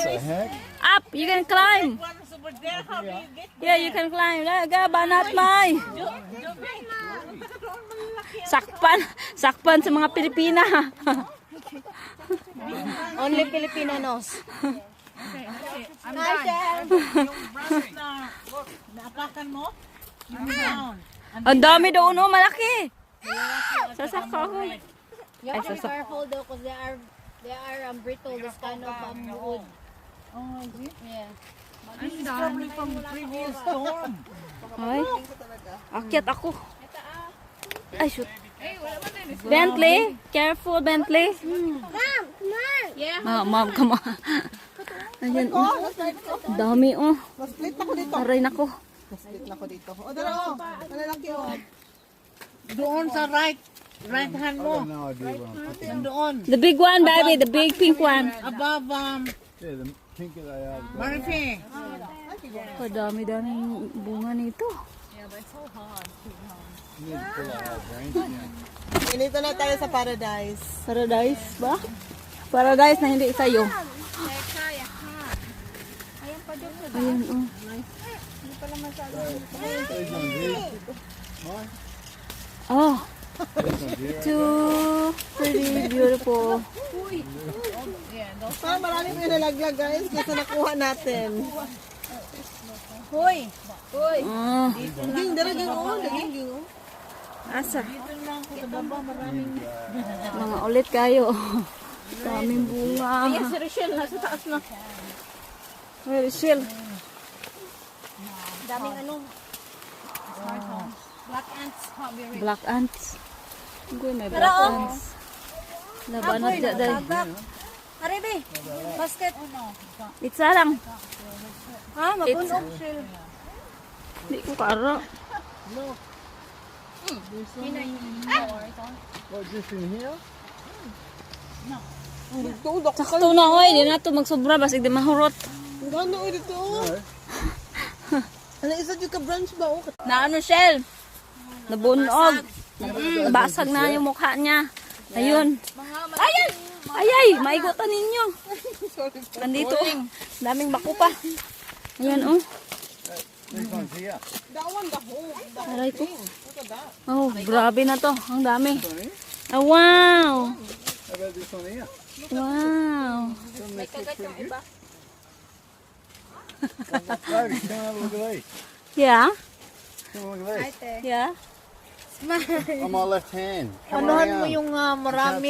The heck? Up, you can climb. Yeah, you can climb. Laga, banat may. Sakpan sa mga Pilipina. Only Filipinos. Naapakan mo? Down. Ang dami doon, oh, malaki. Sasaka ko. You have to be careful though, because they are brittle. This kind of wood. Oh, is it? Yeah. This is probably from previous storm. Ay, akyat ako. Ay, shoot. Bentley, careful, Bentley. Yeah. Ma'am, come on. Ayan, oh. Dami, oh. Split ako dito. Aray nako. Split na ako dito. O, dala, malalaki o. Doon sa right hand mo. No idea what I'm picking. Doon. The big one, baby, the big pink one. Above, Yeah, the pinker they are. Marife. Kadami-dami bunga nito. You need to pull out our brains now. Ganito na tayo sa paradise. Paradise ba? Paradise na hindi sa'yo. Ayan, oh. These ones here. Mine? Oh, These ones here. too pretty, beautiful. Parang marami pa yung nalaglag guys kasi nakuha natin. Hoy. Oh, Ging, daraging o. Ging o. asa? Mga ulit kayo. Daming bunga. Yes, Rachel, nasa taas na. Where is Shell? Daming ano. Black ants. Black ants. Hindi, may black ants. Labanat dyan dahil. Aribe. Basket. Itsa lang. Ha? Mabunog. Hindi ko kara. What, just in here? Sakto na, hoy. Hindi na ito magsobra. Basig di mahurot. Ang ganda o dito o. Ano isa dyan ka branch ba o? Na ano, Shell? Nabunog. Nabasag na yung mukha niya. Ayun. Ayan! Ayay! Maigutan ninyo. Nandito. Daming bako pa. Ayan, oh. These ones here. Dawan daho. Aray ko. Oh, grabe na to. Ang dami. Oh, wow! How about this one here? Wow! May kagat yung iba. Baby, come have a look at these. Yeah? Come have a look at these. Yeah? On my left hand. Come Anuhan mo around. yung marami.